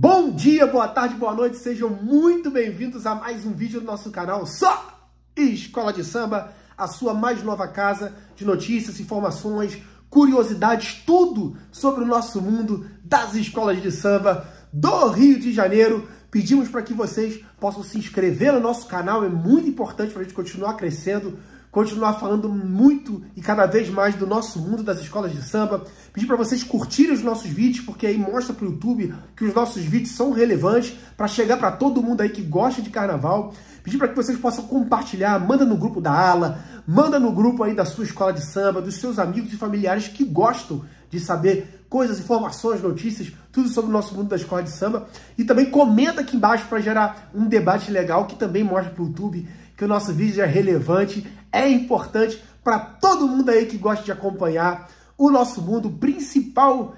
Bom dia, boa tarde, boa noite, sejam muito bem-vindos a mais um vídeo do nosso canal Só Escola de Samba, a sua mais nova casa de notícias, informações, curiosidades, tudo sobre o nosso mundo das escolas de samba do Rio de Janeiro. Pedimos para que vocês possam se inscrever no nosso canal, é muito importante para a gente continuar crescendo, continuar falando muito e cada vez mais do nosso mundo das escolas de samba. Pedir para vocês curtirem os nossos vídeos, porque aí mostra para o YouTube que os nossos vídeos são relevantes para chegar para todo mundo aí que gosta de carnaval. Pedir para que vocês possam compartilhar, manda no grupo da ala, manda no grupo aí da sua escola de samba, dos seus amigos e familiares que gostam de saber coisas, informações, notícias, tudo sobre o nosso mundo da escola de samba. E também comenta aqui embaixo para gerar um debate legal que também mostra para o YouTube que o nosso vídeo é relevante, é importante para todo mundo aí que gosta de acompanhar o nosso mundo. Principal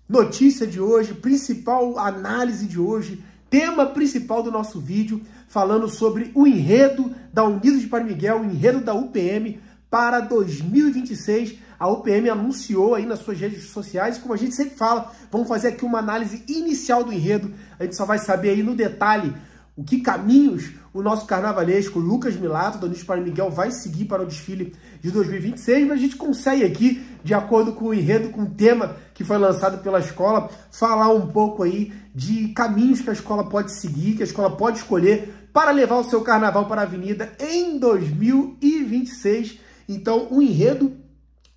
notícia de hoje, principal análise de hoje, tema principal do nosso vídeo, falando sobre o enredo da Unidos de Padre Miguel, o enredo da UPM para 2026. A UPM anunciou aí nas suas redes sociais, como a gente sempre fala, vamos fazer aqui uma análise inicial do enredo. A gente só vai saber aí no detalhe o que caminhos o nosso carnavalesco Lucas Milato, da Unidos de Padre Miguel, vai seguir para o desfile de 2026, mas a gente consegue aqui, de acordo com o enredo, com o tema que foi lançado pela escola, falar um pouco aí de caminhos que a escola pode seguir, que a escola pode escolher para levar o seu carnaval para a avenida em 2026. Então, o enredo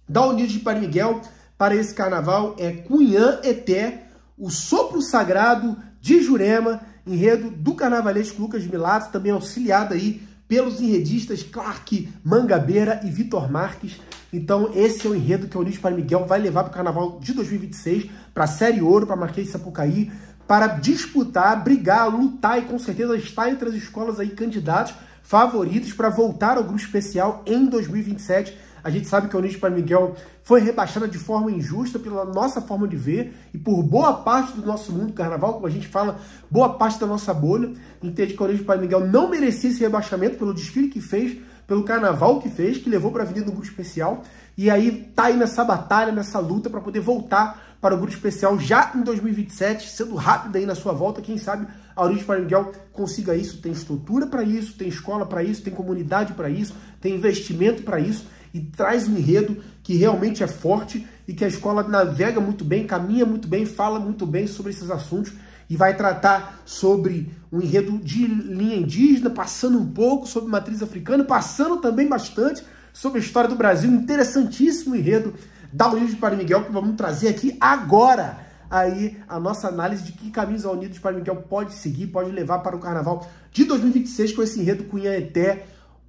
da Unidos de Padre Miguel para esse carnaval é Cunhã Eté, o sopro sagrado de Jurema, enredo do carnavalesco Lucas Milato, também auxiliado aí pelos enredistas Clark Mangabeira e Vitor Marques. Então esse é o enredo que a Unidos de Padre Miguel vai levar para o carnaval de 2026, para a Série Ouro, para a Marquês de Sapucaí, para disputar, brigar, lutar e com certeza estar entre as escolas aí candidatos favoritos para voltar ao grupo especial em 2027. A gente sabe que a Unidos de Padre Miguel foi rebaixada de forma injusta pela nossa forma de ver e por boa parte do nosso mundo do carnaval, como a gente fala, boa parte da nossa bolha, entende que a Unidos de Padre Miguel não merecia esse rebaixamento pelo desfile que fez, pelo carnaval que fez, que levou para a avenida do grupo especial, e aí tá aí nessa batalha, nessa luta para poder voltar para o grupo especial já em 2027, sendo rápido aí na sua volta. Quem sabe a Unidos de Padre Miguel consiga isso, tem estrutura para isso, tem escola para isso, tem comunidade para isso, tem investimento para isso, e traz um enredo que realmente é forte e que a escola navega muito bem, caminha muito bem, fala muito bem sobre esses assuntos e vai tratar sobre um enredo de linha indígena, passando um pouco sobre matriz africana, passando também bastante sobre a história do Brasil. Interessantíssimo enredo da Unidos de Padre Miguel que vamos trazer aqui agora. Aí a nossa análise de que caminhos a Unidos de Padre Miguel pode seguir, pode levar para o carnaval de 2026 com esse enredo Cunhã Eté,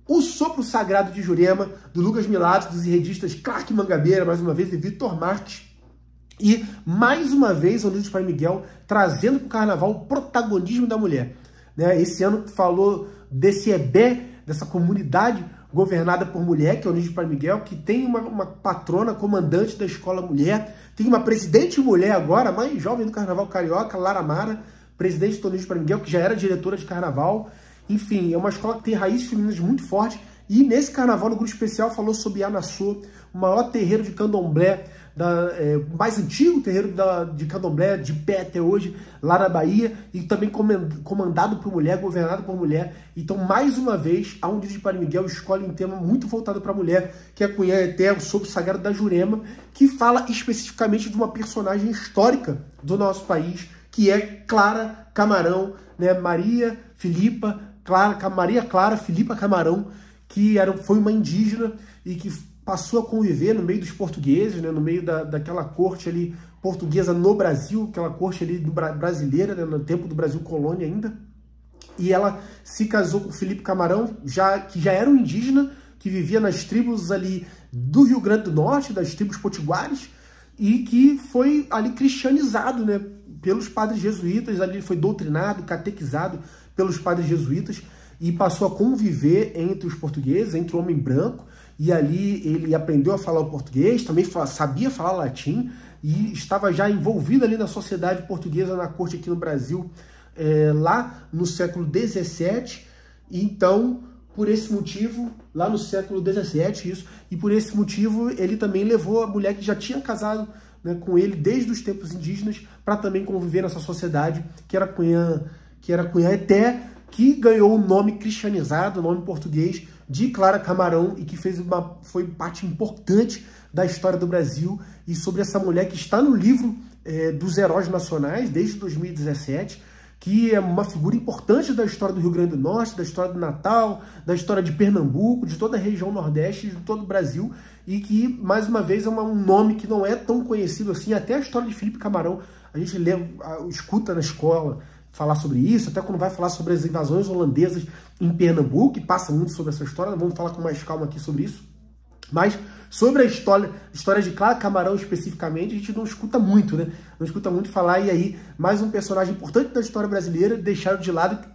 o sopro sagrado de Jurema, do Lucas Milato, dos enredistas Clark Mangabeira, mais uma vez, e Vitor Marques. E, mais uma vez, a Unidos de Padre Miguel trazendo para o carnaval o protagonismo da mulher. Né? Esse ano falou desse EBE, dessa comunidade governada por mulher, que é a Unidos de Padre Miguel, que tem uma patrona, comandante da escola mulher, tem uma presidente mulher agora, a mais jovem do carnaval carioca, Lara Mara, presidente da Unidos de Padre Miguel, que já era diretora de carnaval. Enfim, é uma escola que tem raízes femininas muito fortes. E nesse carnaval, no grupo especial, falou sobre Anassô, o maior terreiro de candomblé, o mais antigo terreiro de candomblé, de pé até hoje, lá na Bahia, e também comandado por mulher, governado por mulher. Então, mais uma vez, a Unidos de Padre Miguel escolhe um tema muito voltado para a mulher, que é a Cunhã Eté, o sopro sagrado da Jurema, que fala especificamente de uma personagem histórica do nosso país, que é Clara Camarão, né? Maria Clara Filipa Camarão, que foi uma indígena e que passou a conviver no meio dos portugueses, né, no meio daquela corte ali portuguesa no Brasil, aquela corte ali brasileira, né, no tempo do Brasil colônia ainda. E ela se casou com Filipe Camarão, que já era um indígena, que vivia nas tribos ali do Rio Grande do Norte, das tribos potiguares, e que foi ali cristianizado, né, pelos padres jesuítas, ali foi doutrinado, catequizado pelos padres jesuítas e passou a conviver entre os portugueses, entre o homem branco, e ali ele aprendeu a falar o português, também sabia falar latim e estava já envolvido ali na sociedade portuguesa, na corte aqui no Brasil, lá no século XVII. Então, por esse motivo, lá no século XVII, e por esse motivo ele também levou a mulher que já tinha casado né, com ele desde os tempos indígenas para também conviver nessa sociedade que era Cunhã-Eté, que ganhou o nome cristianizado, o nome português de Clara Camarão e que foi parte importante da história do Brasil. E sobre essa mulher que está no livro dos Heróis Nacionais desde 2017, que é uma figura importante da história do Rio Grande do Norte, da história do Natal, da história de Pernambuco, de toda a região Nordeste, de todo o Brasil, e que, mais uma vez, é um nome que não é tão conhecido assim. Até a história de Felipe Camarão, a gente escuta na escola falar sobre isso, até quando vai falar sobre as invasões holandesas em Pernambuco, que passa muito sobre essa história, vamos falar com mais calma aqui sobre isso. Mas sobre a história de Clara Camarão especificamente, a gente não escuta muito, né? Não escuta muito falar, e aí mais um personagem importante da história brasileira deixado de lado, que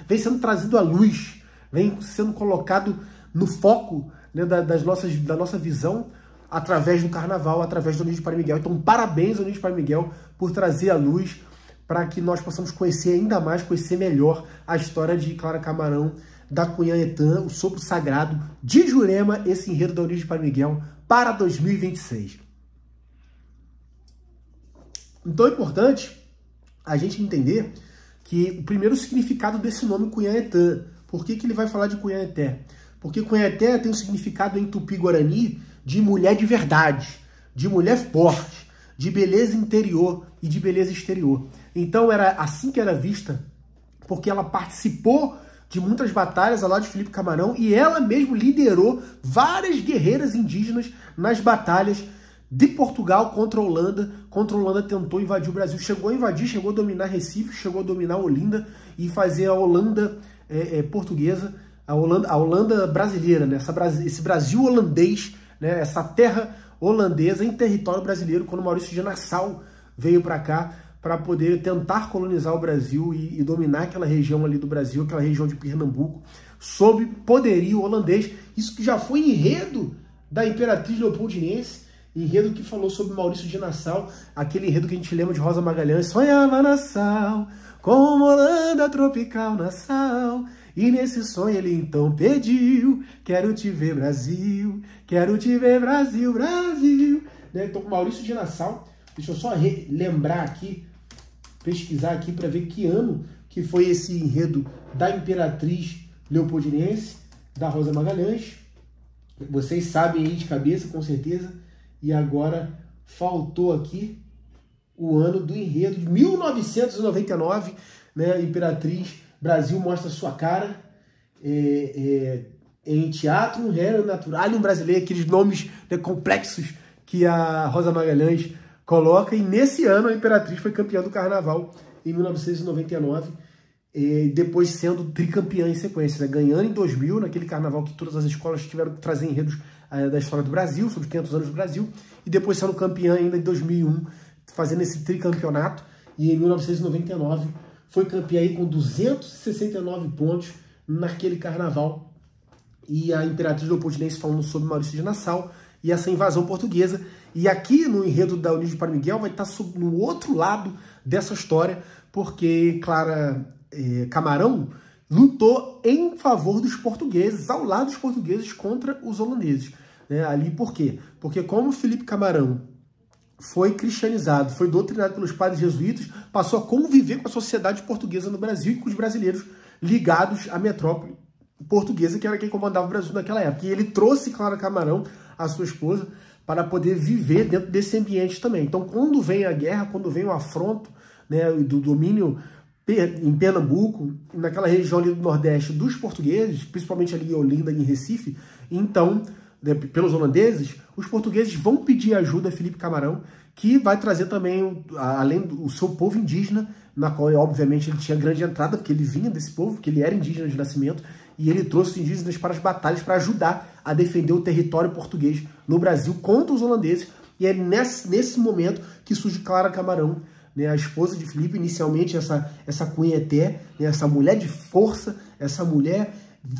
vem sendo trazido à luz, vem sendo colocado no foco, né, da nossa visão através do carnaval, através do Eunídio de Padre Miguel. Então parabéns ao Eunídio de Padre Miguel por trazer à luz para que nós possamos conhecer ainda mais, conhecer melhor a história de Clara Camarão, da Cunhã-Etã, o sopro sagrado de Jurema, esse enredo da Eunídio de Padre Miguel para 2026. Então é importante a gente entender que o primeiro significado desse nome Cunhã-Etã. Por que ele vai falar de Cunhã-Eté? Porque Cunhã-Eté tem um significado em Tupi-Guarani de mulher de verdade, de mulher forte, de beleza interior e de beleza exterior. Então era assim que era vista, porque ela participou de muitas batalhas ao lado de Felipe Camarão e ela mesmo liderou várias guerreiras indígenas nas batalhas de Portugal contra a Holanda. Contra a Holanda tentou invadir o Brasil, chegou a invadir, chegou a dominar Recife, chegou a dominar Olinda e fazer a Holanda portuguesa, a Holanda brasileira, né? Esse Brasil holandês, né? Essa terra holandesa em território brasileiro, quando Maurício de Nassau veio para cá para poder tentar colonizar o Brasil e dominar aquela região ali do Brasil, aquela região de Pernambuco, sob poderio holandês. Isso que já foi enredo da Imperatriz Leopoldinense, enredo que falou sobre Maurício de Nassau, aquele enredo que a gente lembra de Rosa Magalhães. Sonhava Nassau, como Holanda tropical Nassau, e nesse sonho ele então pediu: quero te ver Brasil, quero te ver Brasil, Brasil. Né? Então Maurício de Nassau, deixa eu só lembrar aqui, pesquisar aqui para ver que ano que foi esse enredo da Imperatriz Leopoldinense, da Rosa Magalhães. Vocês sabem aí de cabeça, com certeza. E agora faltou aqui o ano do enredo de 1999, né? Imperatriz Brasil mostra sua cara em teatro, um réu natural, um brasileiro, aqueles nomes, né, complexos que a Rosa Magalhães coloca. E nesse ano a Imperatriz foi campeã do Carnaval, em 1999, depois sendo tricampeã em sequência, né? Ganhando em 2000, naquele Carnaval que todas as escolas tiveram que trazer enredos da história do Brasil, sobre os 500 anos do Brasil, e depois sendo campeã ainda em 2001, fazendo esse tricampeonato, e em 1999 foi campeã aí com 269 pontos naquele Carnaval. E a Imperatriz Leopoldinense falando sobre Maurício de Nassau e essa invasão portuguesa. E aqui no enredo da Eunídio de Padre Miguel vai estar no outro lado dessa história, porque Clara Camarão lutou em favor dos portugueses, ao lado dos portugueses contra os holandeses. Né? Ali por quê? Porque como Felipe Camarão foi cristianizado, foi doutrinado pelos padres jesuítas, passou a conviver com a sociedade portuguesa no Brasil e com os brasileiros ligados à metrópole portuguesa, que era quem comandava o Brasil naquela época. E ele trouxe Clara Camarão, a sua esposa, para poder viver dentro desse ambiente também. Então, quando vem a guerra, quando vem o afronto, né, do domínio em Pernambuco, naquela região ali do Nordeste dos portugueses, principalmente ali em Olinda e em Recife, então, pelos holandeses, os portugueses vão pedir ajuda a Felipe Camarão, que vai trazer também, além do seu povo indígena, na qual, obviamente, ele tinha grande entrada, porque ele vinha desse povo, porque ele era indígena de nascimento, e ele trouxe os indígenas para as batalhas para ajudar a defender o território português no Brasil contra os holandeses. E é nesse momento que surge Clara Camarão, né, a esposa de Felipe, inicialmente essa Cunhã-Eté, né, essa mulher de força, essa mulher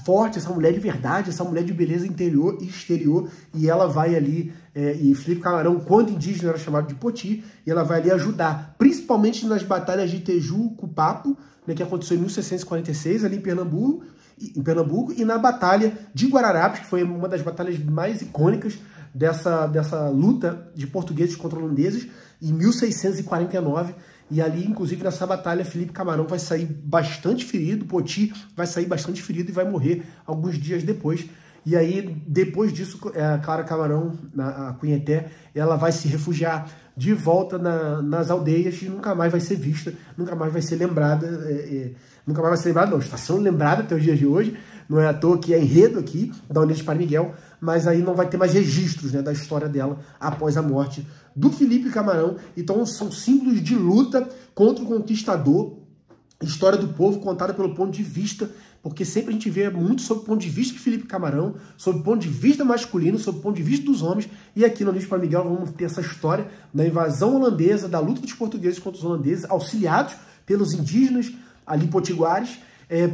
forte, essa mulher de verdade, essa mulher de beleza interior e exterior, e ela vai ali, e Felipe Camarão, quando indígena, era chamado de Poti, e ela vai ali ajudar, principalmente nas batalhas de Iteju-Cupapo, né, que aconteceu em 1646, ali em Pernambuco, e na batalha de Guararapes, que foi uma das batalhas mais icônicas dessa luta de portugueses contra holandeses em 1649. E ali, inclusive, nessa batalha, Felipe Camarão vai sair bastante ferido, Poti vai sair bastante ferido e vai morrer alguns dias depois. E aí, depois disso, a Clara Camarão, a Cunheté, ela vai se refugiar de volta nas aldeias e nunca mais vai ser vista, nunca mais vai ser lembrada, nunca mais vai ser lembrada, não, está sendo lembrada até os dias de hoje, não é à toa que é enredo aqui da União de Padre Miguel, mas aí não vai ter mais registros, né, da história dela após a morte do Felipe Camarão. Então são símbolos de luta contra o conquistador, história do povo contada pelo ponto de vista, porque sempre a gente vê muito sob o ponto de vista de Felipe Camarão, sob o ponto de vista masculino, sob o ponto de vista dos homens, e aqui no União de Padre Miguel vamos ter essa história da invasão holandesa, da luta dos portugueses contra os holandeses, auxiliados pelos indígenas ali potiguares,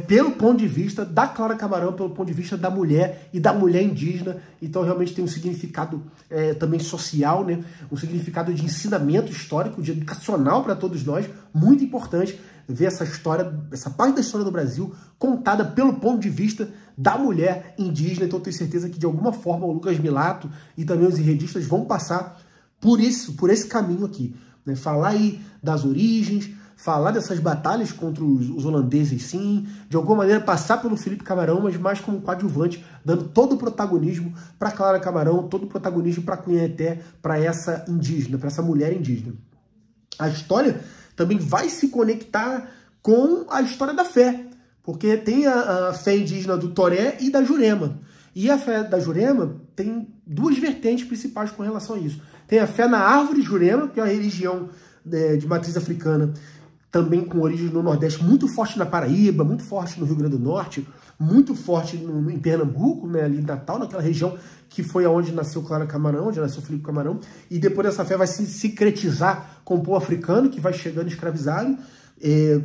pelo ponto de vista da Clara Camarão, pelo ponto de vista da mulher e da mulher indígena. Então realmente tem um significado também social, né? Um significado de ensinamento histórico, de educacional para todos nós, muito importante ver essa história, essa parte da história do Brasil contada pelo ponto de vista da mulher indígena. Então eu tenho certeza que de alguma forma o Lucas Milato e também os enredistas vão passar por esse caminho aqui, né? Falar aí das origens, falar dessas batalhas contra os holandeses, sim, de alguma maneira passar pelo Felipe Camarão, mas mais como coadjuvante, dando todo o protagonismo para Clara Camarão, todo o protagonismo para Cunheté, para essa indígena, para essa mulher indígena. A história também vai se conectar com a história da fé, porque tem a fé indígena do Toré e da Jurema. E a fé da Jurema tem duas vertentes principais com relação a isso. Tem a fé na árvore Jurema, que é uma religião de matriz africana, também com origem no Nordeste, muito forte na Paraíba, muito forte no Rio Grande do Norte, muito forte em Pernambuco, né, ali em Natal, naquela região que foi onde nasceu Clara Camarão, onde nasceu Felipe Camarão, e depois essa fé vai se sincretizar com o povo africano, que vai chegando escravizado,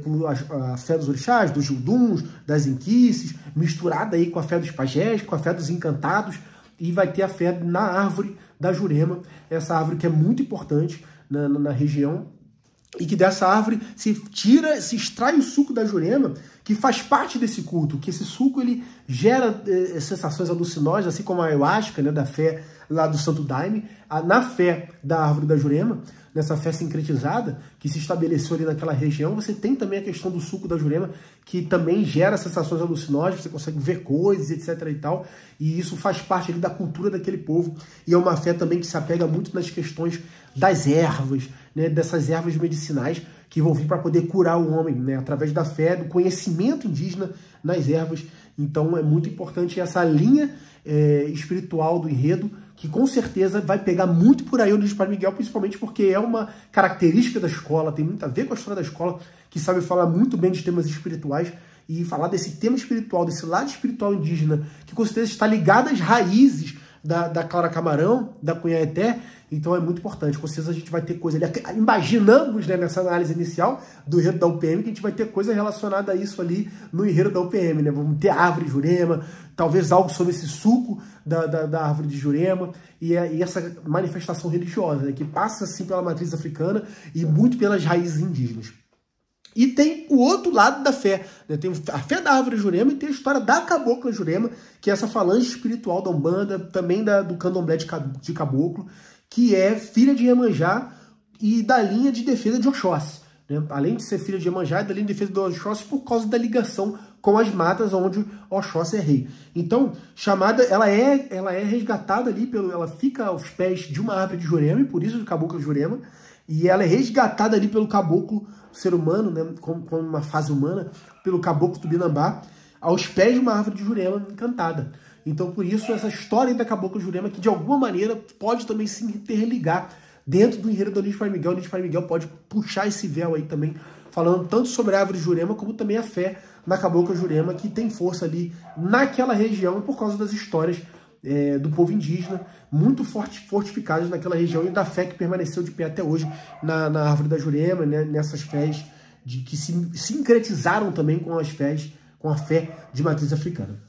com a fé dos orixás, dos Juduns, das Inquices, misturada aí com a fé dos pajés, com a fé dos encantados, e vai ter a fé na árvore da Jurema, essa árvore que é muito importante na região, e que dessa árvore se extrai o suco da Jurema, que faz parte desse culto, que esse suco ele gera sensações alucinógenas, assim como a ayahuasca, né, da fé lá do Santo Daime, na fé da árvore da Jurema, nessa fé sincretizada, que se estabeleceu ali naquela região, você tem também a questão do suco da Jurema, que também gera sensações alucinógenas, você consegue ver coisas, etc. e tal, e isso faz parte ali da cultura daquele povo, e é uma fé também que se apega muito nas questões das ervas, né, dessas ervas medicinais que vão vir para poder curar o homem, né, através da fé, do conhecimento indígena nas ervas. Então é muito importante essa linha espiritual do enredo, que com certeza vai pegar muito por aí o União de Padre Miguel, principalmente porque é uma característica da escola, tem muito a ver com a história da escola, que sabe falar muito bem de temas espirituais, e falar desse tema espiritual, desse lado espiritual indígena, que com certeza está ligado às raízes da Clara Camarão, da Cunheté. Então é muito importante. Com certeza a gente vai ter coisa ali. Imaginamos, né, nessa análise inicial do enredo da UPM, que a gente vai ter coisa relacionada a isso ali no enredo da UPM, né? Vamos ter a árvore Jurema, talvez algo sobre esse suco da árvore de Jurema e essa manifestação religiosa, né, que passa assim pela matriz africana e muito pelas raízes indígenas. E tem o outro lado da fé, né? Tem a fé da árvore Jurema e tem a história da cabocla Jurema, que é essa falange espiritual da Umbanda, também do candomblé de caboclo, que é filha de Iemanjá e da linha de defesa de Oxóssi, né? Além de ser filha de Iemanjá, é da linha de defesa de Oxóssi por causa da ligação com as matas onde Oxóssi é rei. Então, ela é resgatada ali, ela fica aos pés de uma árvore de Jurema, e por isso de cabocla Jurema, e ela é resgatada ali pelo caboclo ser humano, né, como uma fase humana, pelo caboclo Tupinambá, aos pés de uma árvore de Jurema encantada. Então, por isso, essa história da cabocla Jurema, que de alguma maneira pode também se interligar dentro do enredo do União de Padre Miguel. O União de Padre Miguel pode puxar esse véu aí também, falando tanto sobre a árvore Jurema, como também a fé na cabocla Jurema, que tem força ali naquela região por causa das histórias do povo indígena, muito fortificadas naquela região, e da fé que permaneceu de pé até hoje na árvore da Jurema, né, nessas fés que se sincretizaram também com a fé de matriz africana.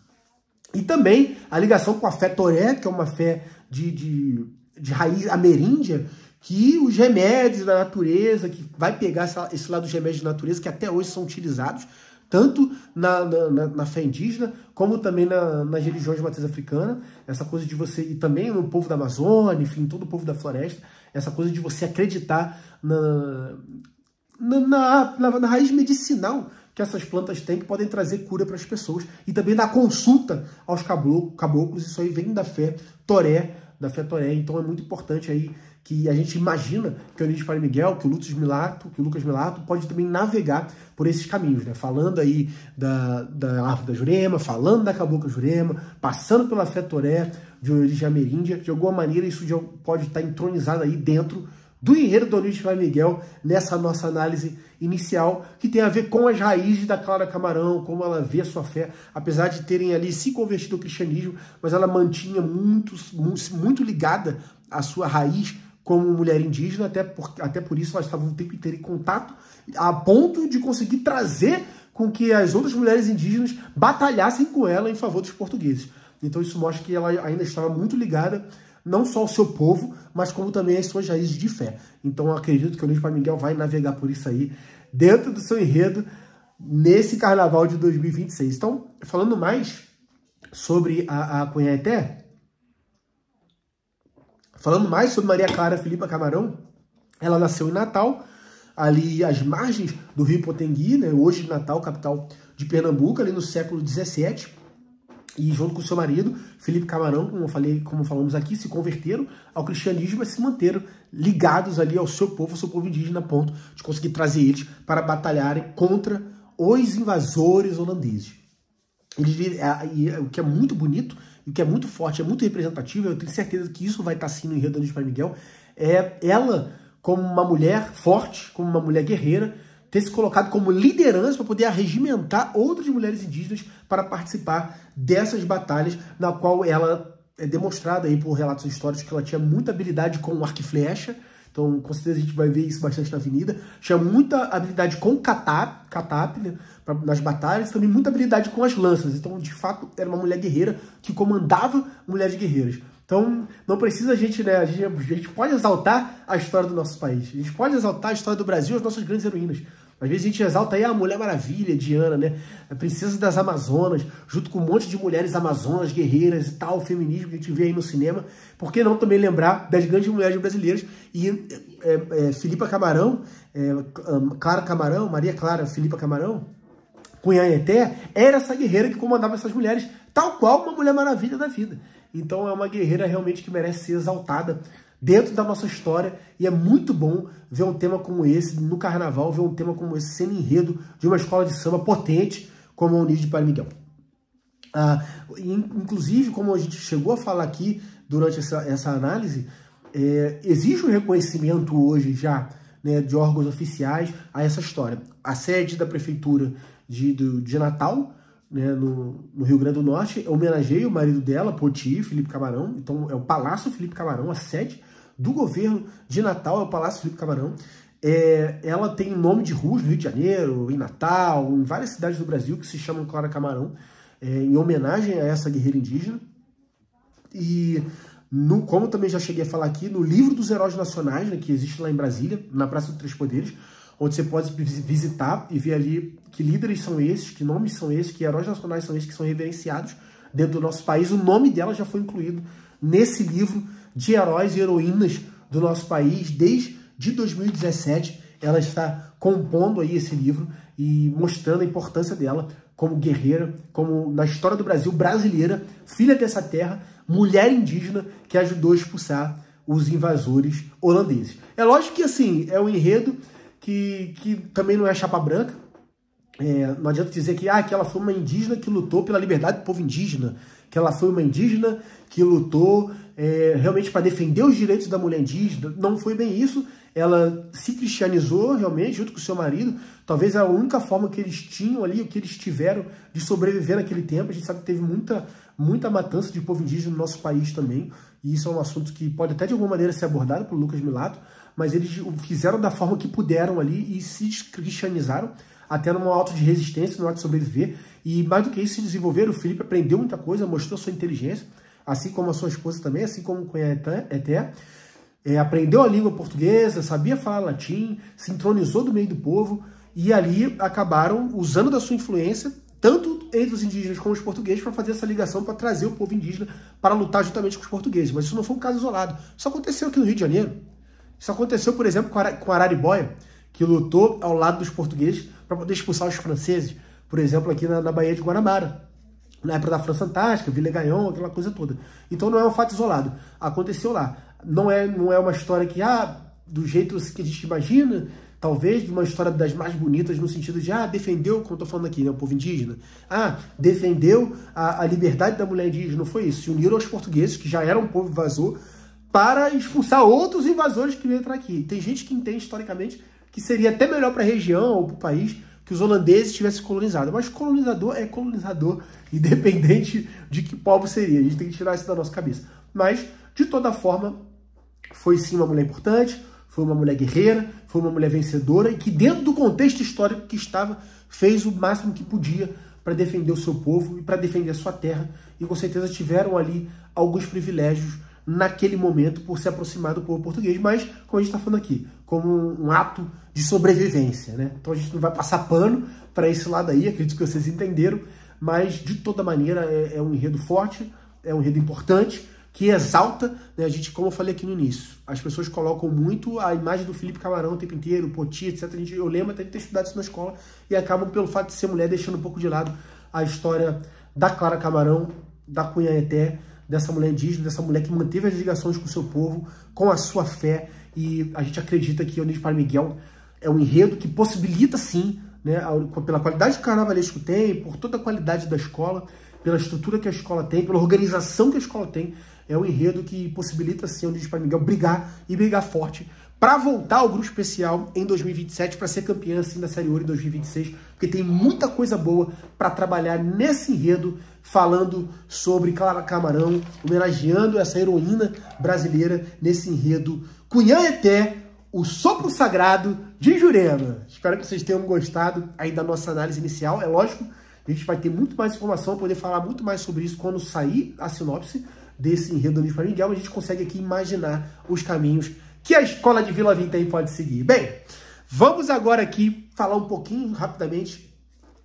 E também a ligação com a fé Toré, que é uma fé de raiz ameríndia, que os remédios da natureza, que vai pegar esse lado dos remédios da natureza, que até hoje são utilizados tanto na fé indígena, como também nas religiões de matriz africana, essa coisa de você, e também no povo da Amazônia, enfim, todo o povo da floresta, essa coisa de você acreditar na raiz medicinal que essas plantas têm, que podem trazer cura para as pessoas, e também na consulta aos caboclos. Isso aí vem da fé toré, então é muito importante aí que a gente imagina que o Eunídio Padre Miguel, que o Lucas Milato pode também navegar por esses caminhos, né? Falando aí da árvore da Jurema, falando da cabocla Jurema, passando pela fé toré de origem ameríndia. De alguma maneira isso já pode estar entronizado aí dentro do enredo do Eunídio Padre Miguel, nessa nossa análise inicial, que tem a ver com as raízes da Clara Camarão, como ela vê a sua fé, apesar de terem ali se convertido ao cristianismo, mas ela mantinha muito ligada à sua raiz como mulher indígena, até por isso ela estava o tempo inteiro em contato, a ponto de conseguir trazer com que as outras mulheres indígenas batalhassem com ela em favor dos portugueses. Então isso mostra que ela ainda estava muito ligada não só ao seu povo, mas como também às suas raízes de fé. Então eu acredito que o Eunídio Padre Miguel vai navegar por isso aí, dentro do seu enredo, nesse carnaval de 2026. Então, falando mais sobre a Cunhaeté, falando mais sobre Maria Clara Filipa Camarão, ela nasceu em Natal, ali às margens do Rio Potengui, né, hoje Natal, capital de Pernambuco, ali no século XVII, e junto com seu marido, Felipe Camarão, como falamos aqui, se converteram ao cristianismo e se manteram ligados ali ao seu povo indígena, a ponto de conseguir trazer eles para batalharem contra os invasores holandeses. O que é muito bonito, e o que é muito forte, é muito representativo, eu tenho certeza que isso vai estar sim no enredo do Eunídio Padre Miguel, é ela como uma mulher forte, como uma mulher guerreira, ter se colocado como liderança para poder arregimentar outras mulheres indígenas para participar dessas batalhas, na qual ela é demonstrada aí por relatos históricos que ela tinha muita habilidade com arco e flecha. Então, com certeza a gente vai ver isso bastante na avenida. Tinha muita habilidade com catap, né, nas batalhas, também muita habilidade com as lanças. Então, de fato, era uma mulher guerreira que comandava mulheres guerreiras. Então, não precisa a gente pode exaltar a história do nosso país. A gente pode exaltar a história do Brasil, as nossas grandes heroínas. Às vezes a gente exalta aí a Mulher Maravilha, Diana, né? A Princesa das Amazonas, junto com um monte de mulheres amazonas, guerreiras e tal, o feminismo que a gente vê aí no cinema. Por que não também lembrar das grandes mulheres brasileiras? E Filipa Camarão, Clara Camarão, Maria Clara Filipa Camarão, Cunhaeté, era essa guerreira que comandava essas mulheres, tal qual uma Mulher Maravilha da vida. Então é uma guerreira realmente que merece ser exaltada dentro da nossa história, e é muito bom ver um tema como esse no carnaval, ver um tema como esse sendo enredo de uma escola de samba potente como a Eunídio Padre Miguel. Inclusive, como a gente chegou a falar aqui durante essa análise, existe um reconhecimento hoje já, né, de órgãos oficiais a essa história. A sede da prefeitura de Natal, né, no Rio Grande do Norte, homenageia o marido dela, Poti, Felipe Camarão. Então é o Palácio Felipe Camarão, a sede do governo de Natal é o Palácio Felipe Camarão. Ela tem nome de ruas no Rio de Janeiro, em Natal, em várias cidades do Brasil que se chamam Clara Camarão, em homenagem a essa guerreira indígena. E, como também já cheguei a falar aqui, no livro dos heróis nacionais, né, que existe lá em Brasília, na Praça dos Três Poderes, onde você pode visitar e ver ali que líderes são esses, que nomes são esses, que heróis nacionais são esses que são reverenciados dentro do nosso país. O nome dela já foi incluído nesse livro de heróis e heroínas do nosso país. Desde 2017, ela está compondo aí esse livro e mostrando a importância dela como guerreira, como na história do Brasil, brasileira, filha dessa terra, mulher indígena que ajudou a expulsar os invasores holandeses. É lógico que, assim, é um enredo que também não é chapa branca. Não adianta dizer que ela foi uma indígena que lutou pela liberdade do povo indígena, que ela foi uma indígena que lutou realmente para defender os direitos da mulher indígena. Não foi bem isso. Ela se cristianizou realmente junto com o seu marido. Talvez a única forma que eles tinham ali, o que eles tiveram de sobreviver naquele tempo. A gente sabe que teve muita matança de povo indígena no nosso país também. E isso é um assunto que pode até de alguma maneira ser abordado pelo Lucas Milato. Mas eles fizeram da forma que puderam ali e se cristianizaram, até num ato de resistência, num ato de sobreviver. E mais do que isso, se desenvolveram. O Felipe aprendeu muita coisa, mostrou sua inteligência, assim como a sua esposa também, assim como o Cunhaeté. Aprendeu a língua portuguesa, sabia falar latim, se entronizou do meio do povo e ali acabaram usando da sua influência, tanto entre os indígenas como os portugueses, para fazer essa ligação, para trazer o povo indígena para lutar juntamente com os portugueses. Mas isso não foi um caso isolado. Isso aconteceu aqui no Rio de Janeiro. Isso aconteceu, por exemplo, com Araribóia, que lutou ao lado dos portugueses para poder expulsar os franceses, por exemplo, aqui na Baía de Guanabara, na época da França Antártica, Vila-Gagnon, aquela coisa toda. Então não é um fato isolado. Aconteceu lá. Não é uma história que, do jeito que a gente imagina, talvez de uma história das mais bonitas no sentido de, defendeu, como eu tô falando aqui, né, o povo indígena. Defendeu a liberdade da mulher indígena. Não foi isso. Se uniram aos portugueses, que já eram um povo invasor, para expulsar outros invasores que iam entrar aqui. Tem gente que entende, historicamente, que seria até melhor para a região ou para o país que os holandeses tivessem colonizado. Mas colonizador é colonizador, independente de que povo seria. A gente tem que tirar isso da nossa cabeça. Mas, de toda forma, foi sim uma mulher importante, foi uma mulher guerreira, foi uma mulher vencedora e que, dentro do contexto histórico que estava, fez o máximo que podia para defender o seu povo e para defender a sua terra. E com certeza tiveram ali alguns privilégios naquele momento por se aproximar do povo português, mas, como a gente está falando aqui, como um ato de sobrevivência, né? Então a gente não vai passar pano para esse lado aí, acredito que vocês entenderam, mas de toda maneira é um enredo forte, é um enredo importante, que exalta, né? A gente, como eu falei aqui no início, as pessoas colocam muito a imagem do Felipe Camarão o tempo inteiro, Poti, etc. Eu lembro até de ter estudado isso na escola e acabam, pelo fato de ser mulher, deixando um pouco de lado a história da Clara Camarão, da Cunhaeté, dessa mulher indígena, dessa mulher que manteve as ligações com o seu povo, com a sua fé, e a gente acredita que Eunício Padre Miguel é um enredo que possibilita, sim, né, pela qualidade que o carnavalesco tem, por toda a qualidade da escola, pela estrutura que a escola tem, pela organização que a escola tem, é um enredo que possibilita, sim, o Eunício Padre Miguel brigar e brigar forte para voltar ao grupo especial em 2027, para ser campeã, assim, da Série Ouro em 2026, porque tem muita coisa boa para trabalhar nesse enredo, falando sobre Clara Camarão, homenageando essa heroína brasileira nesse enredo Cunhaeté, o sopro sagrado de Jurema. Espero que vocês tenham gostado aí da nossa análise inicial. É lógico, a gente vai ter muito mais informação, poder falar muito mais sobre isso quando sair a sinopse desse enredo do Eunício Padre Miguel, a gente consegue aqui imaginar os caminhos que a escola de Vila Vintém pode seguir. Bem, vamos agora aqui falar um pouquinho, rapidamente,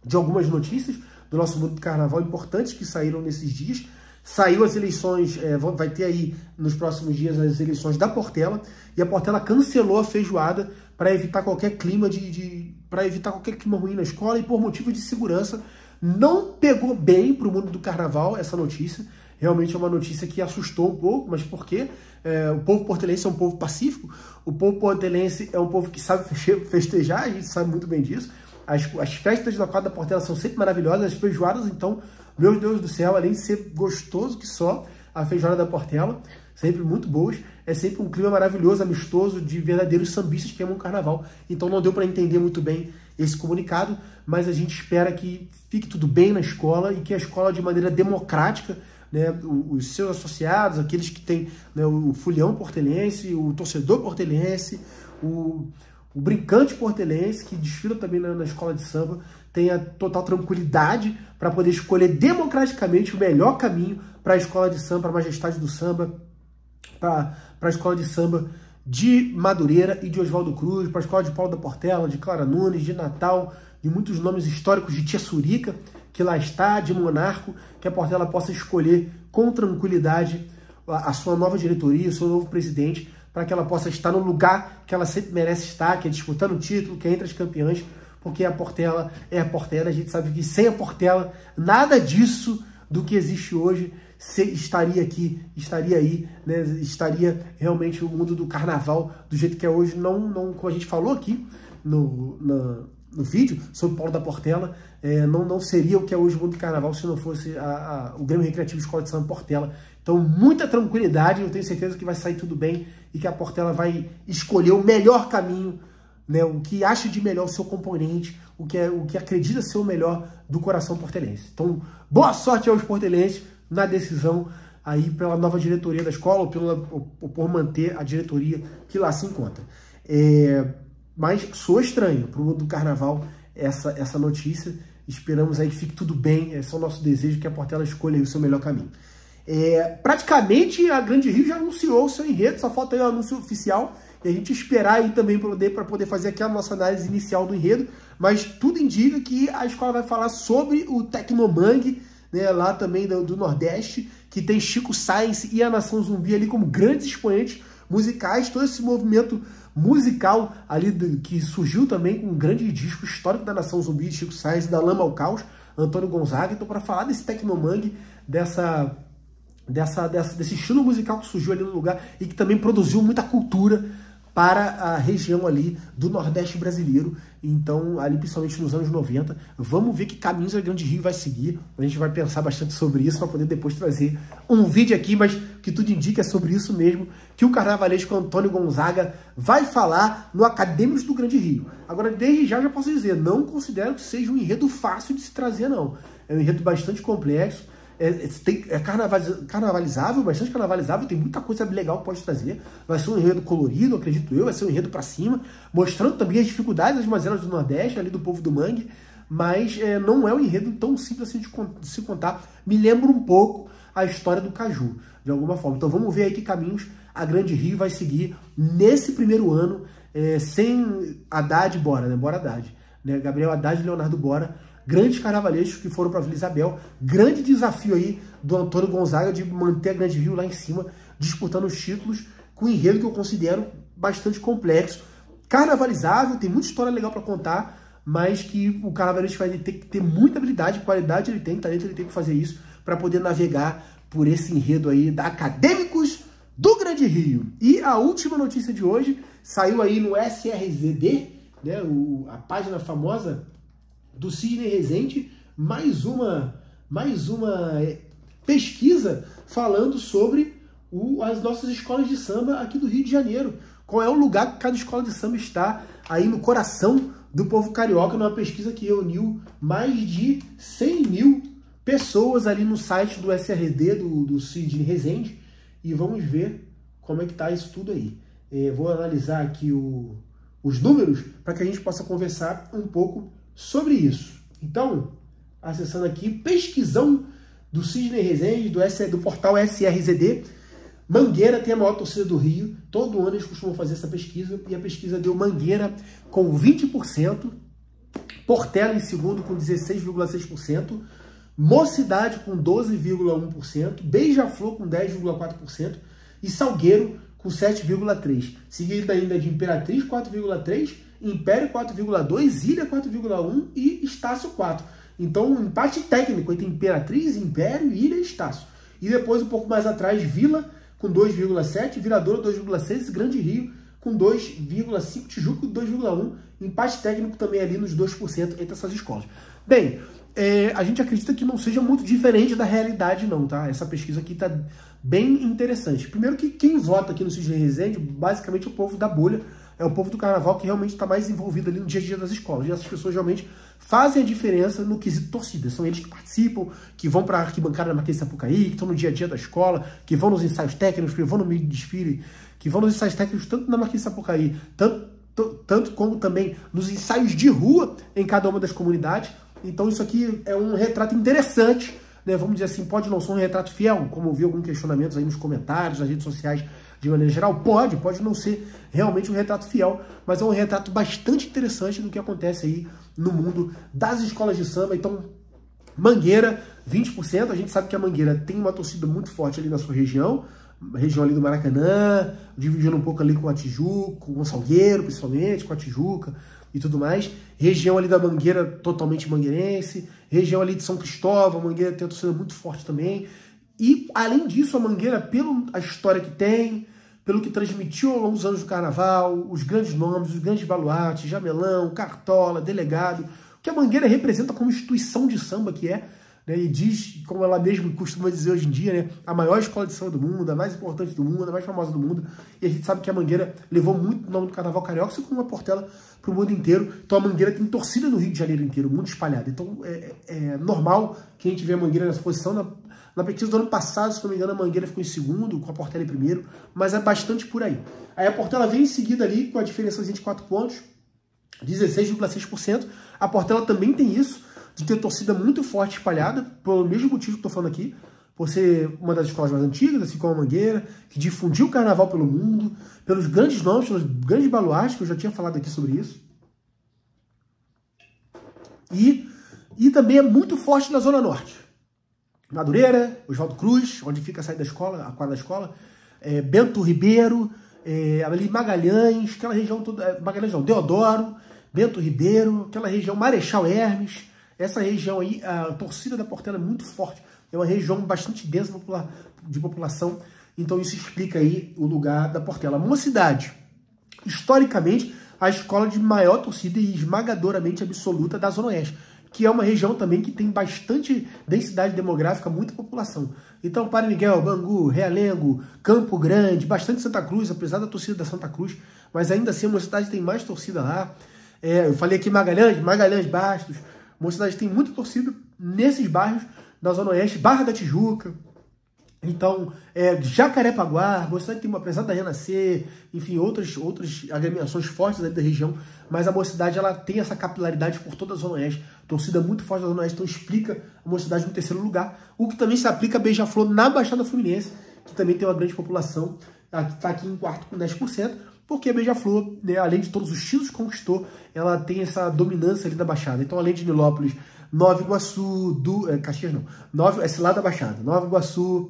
de algumas notícias do nosso mundo do carnaval importantes que saíram nesses dias. Saiu as eleições, vai ter aí nos próximos dias as eleições da Portela, e a Portela cancelou a feijoada para evitar qualquer clima para evitar qualquer clima ruim na escola e por motivo de segurança. Não pegou bem para o mundo do carnaval essa notícia. Realmente é uma notícia que assustou um pouco, mas por quê? O povo portelense é um povo pacífico, o povo portelense é um povo que sabe festejar, a gente sabe muito bem disso. As festas da quadra da Portela são sempre maravilhosas, as feijoadas, então, meu Deus do céu, além de ser gostoso que só, a feijoada da Portela, sempre muito boas, é sempre um clima maravilhoso, amistoso, de verdadeiros sambistas que amam o carnaval. Então não deu para entender muito bem esse comunicado, mas a gente espera que fique tudo bem na escola e que a escola, de maneira democrática, né, os seus associados, aqueles que têm, né, o folião portelense, o torcedor portelense, o brincante portelense, que desfila também na escola de samba, tenha total tranquilidade para poder escolher democraticamente o melhor caminho para a escola de samba, para a majestade do samba, para a escola de samba de Madureira e de Oswaldo Cruz, para a escola de Paulo da Portela, de Clara Nunes, de Natal, de muitos nomes históricos, de Tia Surica, que lá está, de Monarco, que a Portela possa escolher com tranquilidade a sua nova diretoria, o seu novo presidente, para que ela possa estar no lugar que ela sempre merece estar, que é disputando o título, que é entre as campeãs, porque a Portela é a Portela. A gente sabe que sem a Portela, nada disso do que existe hoje estaria aqui, estaria aí, né? Estaria realmente o mundo do carnaval do jeito que é hoje, não como a gente falou aqui no vídeo sobre o Paulo da Portela, não seria o que é hoje o mundo do carnaval se não fosse o Grêmio Recreativo Escola de Samba Portela. Então, muita tranquilidade, eu tenho certeza que vai sair tudo bem e que a Portela vai escolher o melhor caminho, né, o que acha de melhor o seu componente, o que acredita ser o melhor do coração portelense. Então, boa sorte aos portelenses na decisão aí pela nova diretoria da escola, ou por manter a diretoria que lá se encontra. Mas soa estranho para o mundo do carnaval essa notícia. Esperamos aí que fique tudo bem. Esse é o nosso desejo, que a Portela escolha aí o seu melhor caminho. Praticamente a Grande Rio já anunciou o seu enredo, só falta aí o anúncio oficial. E a gente esperar aí também para poder fazer aqui a nossa análise inicial do enredo. mas tudo indica que a escola vai falar sobre o Tecnomangue, né, lá também do Nordeste, que tem Chico Science e a Nação Zumbi ali como grandes expoentes musicais, todo esse movimento musical ali que surgiu também com um grande disco histórico da Nação Zumbi, Chico Science, da Lama ao Caos, Antônio Gonzaga. Então, para falar desse Tecnomangue, desse estilo musical que surgiu ali no lugar e que também produziu muita cultura para a região ali do Nordeste brasileiro, então ali principalmente nos anos 90. Vamos ver que caminhos a Grande Rio vai seguir, a gente vai pensar bastante sobre isso para poder depois trazer um vídeo aqui, mas que tudo indica é sobre isso mesmo, que o carnavalesco Antônio Gonzaga vai falar no Acadêmicos do Grande Rio. Agora, desde já posso dizer, não considero que seja um enredo fácil de se trazer, não. É um enredo bastante complexo, é carnavalizável, bastante carnavalizável, tem muita coisa legal que pode trazer. Vai ser um enredo colorido, acredito eu, vai ser um enredo pra cima, mostrando também as dificuldades das mazelas do Nordeste, ali do povo do Mangue, mas não é um enredo tão simples assim de se contar. Me lembra um pouco a história do Caju, de alguma forma. Então vamos ver aí que caminhos a Grande Rio vai seguir nesse primeiro ano, sem Haddad e Bora, né? Bora Haddad, né? Gabriel Haddad e Leonardo Bora, grandes carnavalescos que foram para Vila Isabel. Grande desafio aí do Antônio Gonzaga de manter a Grande Rio lá em cima, disputando os títulos com um enredo que eu considero bastante complexo. Carnavalizável, tem muita história legal para contar, mas que o carnavalesco vai ter que ter muita habilidade, qualidade ele tem, talento ele tem que fazer isso para poder navegar por esse enredo aí da Acadêmicos do Grande Rio. E a última notícia de hoje saiu aí no SRZD, né, a página famosa do Sidney Rezende, mais uma pesquisa falando sobre as nossas escolas de samba aqui do Rio de Janeiro. Qual é o lugar que cada escola de samba está aí no coração do povo carioca, numa pesquisa que reuniu mais de 100 mil pessoas ali no site do SRD, do Sidney Rezende, e vamos ver como é que está isso tudo aí. Vou analisar aqui os números para que a gente possa conversar um pouco sobre isso. Então, acessando aqui, pesquisão do Sidney Rezende, do portal SRZD, Mangueira tem a maior torcida do Rio. Todo ano eles costumam fazer essa pesquisa, e a pesquisa deu Mangueira com 20%, Portela em segundo com 16,6%, Mocidade com 12,1%, Beija-Flor com 10,4% e Salgueiro com 7,3%. Seguido ainda de Imperatriz 4,3%, Império 4,2%, Ilha 4,1% e Estácio 4%. Então, um empate técnico entre Imperatriz, Império, Ilha e Estácio. E depois, um pouco mais atrás, Vila com 2,7%, Viradouro 2,6%, Grande Rio com 2,5%, Tijuca 2,1%. Empate técnico também ali nos 2% entre essas escolas. Bem, a gente acredita que não seja muito diferente da realidade não, tá? Essa pesquisa aqui tá bem interessante. Primeiro que quem vota aqui no Sidney Rezende, basicamente é o povo da bolha, é o povo do carnaval que realmente está mais envolvido ali no dia a dia das escolas. E essas pessoas realmente fazem a diferença no quesito torcida. São eles que participam, que vão para a arquibancada na Marquês de Sapucaí, que estão no dia a dia da escola, que vão nos ensaios técnicos, que vão no meio de desfile, que vão nos ensaios técnicos tanto na Marquês de Sapucaí, tanto como também nos ensaios de rua em cada uma das comunidades. Então isso aqui é um retrato interessante, né? Vamos dizer assim, pode não ser um retrato fiel, como eu vi alguns questionamentos aí nos comentários, nas redes sociais de maneira geral, pode não ser realmente um retrato fiel, mas é um retrato bastante interessante do que acontece aí no mundo das escolas de samba. Então, Mangueira, 20%, a gente sabe que a Mangueira tem uma torcida muito forte ali na sua região ali do Maracanã, dividindo um pouco ali com a Tijuca, com o Salgueiro, principalmente, com a Tijuca e tudo mais. Região ali da Mangueira, totalmente mangueirense. Região ali de São Cristóvão, a Mangueira tem uma torcida muito forte também. E, além disso, a Mangueira, pela história que tem, pelo que transmitiu ao longo dos anos do carnaval, os grandes nomes, os grandes baluartes, Jamelão, Cartola, Delegado, o que a Mangueira representa como instituição de samba que é, né, e diz, como ela mesma costuma dizer hoje em dia, né, a maior escola de samba do mundo, a mais importante do mundo, a mais famosa do mundo, e a gente sabe que a Mangueira levou muito o nome do carnaval carioca, assim como uma Portela para o mundo inteiro. Então a Mangueira tem torcida no Rio de Janeiro inteiro, muito espalhada. Então é normal que a gente vê a Mangueira nessa posição. Na pesquisa do ano passado, se não me engano, a Mangueira ficou em segundo, com a Portela em primeiro, mas é bastante por aí. Aí a Portela vem em seguida ali, com a diferença de 4 pontos, 16,6%. A Portela também tem isso, de ter torcida muito forte espalhada, pelo mesmo motivo que estou falando aqui, por ser uma das escolas mais antigas, assim como a Mangueira, que difundiu o carnaval pelo mundo, pelos grandes nomes, pelos grandes baluartes, que eu já tinha falado aqui sobre isso. E também é muito forte na Zona Norte. Madureira, Oswaldo Cruz, onde fica a saída da escola, a quadra da escola, Bento Ribeiro, ali Magalhães, aquela região toda, Magalhães não, Deodoro, Bento Ribeiro, aquela região Marechal Hermes, essa região aí, a torcida da Portela é muito forte, é uma região bastante densa de população, então isso explica aí o lugar da Portela. Mocidade, historicamente, a escola de maior torcida e esmagadoramente absoluta da Zona Oeste, que é uma região também que tem bastante densidade demográfica, muita população. Então, Padre Miguel, Bangu, Realengo, Campo Grande, bastante Santa Cruz, apesar da torcida da Santa Cruz, mas ainda assim a Mocidade tem mais torcida lá. Eu falei aqui Magalhães, Bastos, Mocidade tem muita torcida nesses bairros da Zona Oeste, Barra da Tijuca. Então, Jacarepaguá, Mocidade tem uma, apesar da Renascer, enfim, outras agremiações fortes ali da região, mas a Mocidade ela tem essa capilaridade por toda a Zona Oeste, torcida muito forte da Zona Oeste, então explica a Mocidade no terceiro lugar, o que também se aplica a Beija-Flor na Baixada Fluminense, que também tem uma grande população, está aqui em quarto com 10%, porque a Beija-Flor, né, além de todos os títulos que conquistou, ela tem essa dominância ali da Baixada. Então, além de Nilópolis, Nova Iguaçu, Caxias não, esse lado da Baixada, Nova Iguaçu,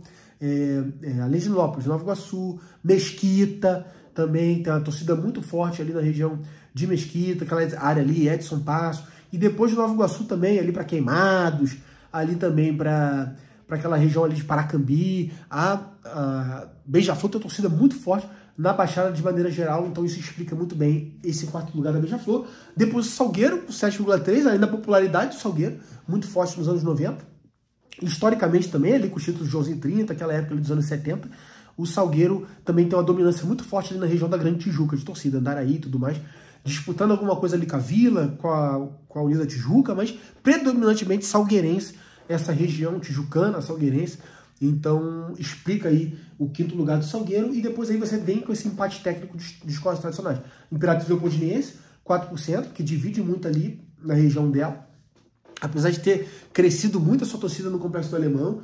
além de Nilópolis, Nova Iguaçu, Mesquita, também tem uma torcida muito forte ali na região de Mesquita, aquela área ali, Edson Passo, e depois de Nova Iguaçu também, ali para Queimados, ali também para aquela região ali de Paracambi, a Beija-Flor tem uma torcida muito forte na Baixada de maneira geral, então isso explica muito bem esse quarto lugar da Beija-Flor. Depois o Salgueiro, com 7,3, além da popularidade do Salgueiro, muito forte nos anos 90. Historicamente também, ali com os títulos de Joãozinho 30, aquela época ali dos anos 70, o Salgueiro também tem uma dominância muito forte ali na região da Grande Tijuca, de torcida, Andaraí e tudo mais, disputando alguma coisa ali com a Vila, com a Unida Tijuca, mas predominantemente salgueirense, essa região tijucana, salgueirense. Então explica aí o quinto lugar do Salgueiro, e depois aí você vem com esse empate técnico de escolas tradicionais. Imperatriz Leopoldinense, 4%, que divide muito ali na região dela, apesar de ter crescido muito a sua torcida no Complexo do Alemão.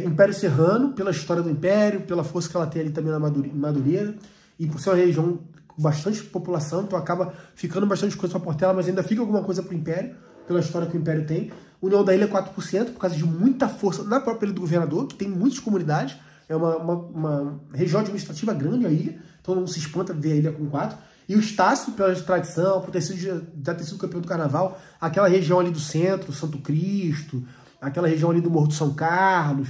Império Serrano, pela história do Império, pela força que ela tem ali também na Madureira, e por ser uma região com bastante população, então acaba ficando bastante coisa para Portela, mas ainda fica alguma coisa para o Império, pela história que o Império tem. União da Ilha 4%, por causa de muita força na própria Ilha do Governador, que tem muitas comunidades, é uma região administrativa grande a ilha, então não se espanta ver a ilha com 4%. E o Estácio, pela tradição, por já ter sido campeão do Carnaval, aquela região ali do centro, Santo Cristo, aquela região ali do Morro do São Carlos,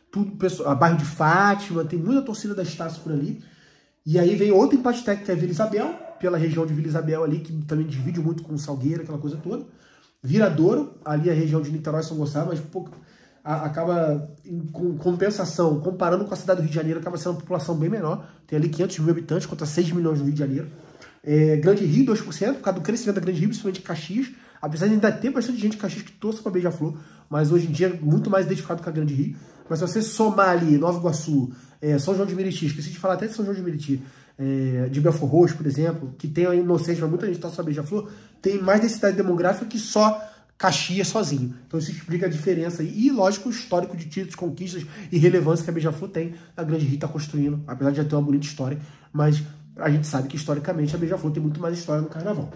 tudo, bairro de Fátima, tem muita torcida da Estácio por ali. E aí vem outro empate técnico, que é Vila Isabel, pela região de Vila Isabel ali, que também divide muito com o Salgueiro, aquela coisa toda. Viradouro, ali a região de Niterói e São Gonçalo, mas acaba, em compensação, comparando com a cidade do Rio de Janeiro, acaba sendo uma população bem menor. Tem ali 500 mil habitantes, contra 6 milhões no Rio de Janeiro. Grande Rio, 2%, por causa do crescimento da Grande Rio, principalmente Caxias. Apesar de ainda ter bastante gente de Caxias que torce para Beija-Flor, mas hoje em dia é muito mais identificado com a Grande Rio. Mas se você somar ali Nova Iguaçu, São João de Meriti, esqueci de falar até de São João de Meriti, de Belfort Roxo, por exemplo, que tem a inocência, mas muita gente torce para Beija-Flor, tem mais densidade demográfica que só Caxias sozinho. Então isso explica a diferença aí. E, lógico, o histórico de títulos, conquistas e relevância que a Beija-Flor tem, a Grande Rio está construindo, apesar de já ter uma bonita história, mas a gente sabe que historicamente a Beija-Flor tem muito mais história no Carnaval.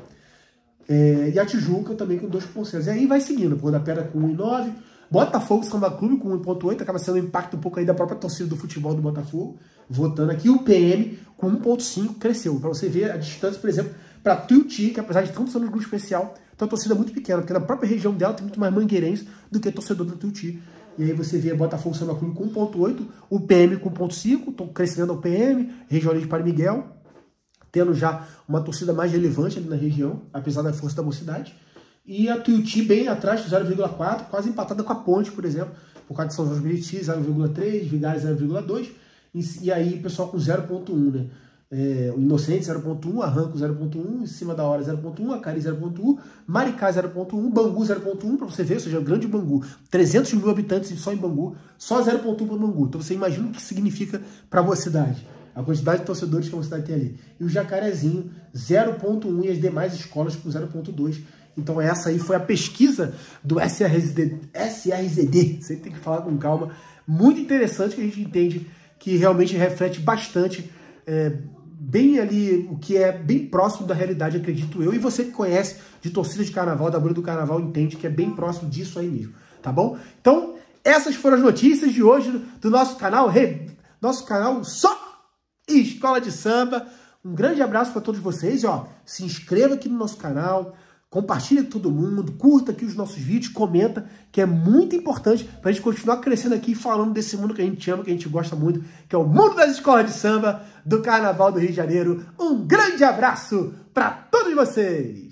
E a Tijuca também com 2,6. E aí vai seguindo, Porto da Pedra com 1,9. Botafogo Samba Clube com 1,8. Acaba sendo um impacto um pouco aí da própria torcida do futebol do Botafogo, votando aqui. O PM com 1,5 cresceu. Para você ver a distância, por exemplo, para Tuiuti, que apesar de tantos anos no grupo especial, tem uma torcida muito pequena, porque na própria região dela tem muito mais mangueirense do que torcedor do Tuiuti. E aí você vê Botafogo Samba Clube com 1,8, o PM com 1,5, crescendo ao PM, região de Padre Miguel, tendo já uma torcida mais relevante ali na região, apesar da força da Mocidade. E a Tuiuti bem atrás, 0,4, quase empatada com a Ponte, por exemplo, por causa de São João de Meriti, 0,3, Vigário 0,2, e aí o pessoal com 0,1, né? O Inocente 0,1, Arranco 0,1, Em Cima da Hora 0,1, Acari 0,1, Maricá 0,1, Bangu 0,1, para você ver, ou seja, o grande Bangu, 300 mil habitantes só em Bangu, só 0,1 para Bangu. Então você imagina o que significa para a Mocidade, a quantidade de torcedores que a Mocidade tem ali. E o Jacarezinho 0,1 e as demais escolas com 0,2. Então essa aí foi a pesquisa do SRZD, você tem que falar com calma, muito interessante, que a gente entende que realmente reflete bastante bem ali, o que é bem próximo da realidade, acredito eu. E você que conhece de torcida de carnaval, da bolha do carnaval, entende que é bem próximo disso aí mesmo, tá bom? Então, essas foram as notícias de hoje do nosso canal, Só Escola de Samba. Um grande abraço para todos vocês, ó. Se inscreva aqui no nosso canal, compartilha com todo mundo, curta aqui os nossos vídeos, comenta, que é muito importante para a gente continuar crescendo aqui, falando desse mundo que a gente ama, que a gente gosta muito, que é o mundo das escolas de samba, do Carnaval do Rio de Janeiro. Um grande abraço para todos vocês!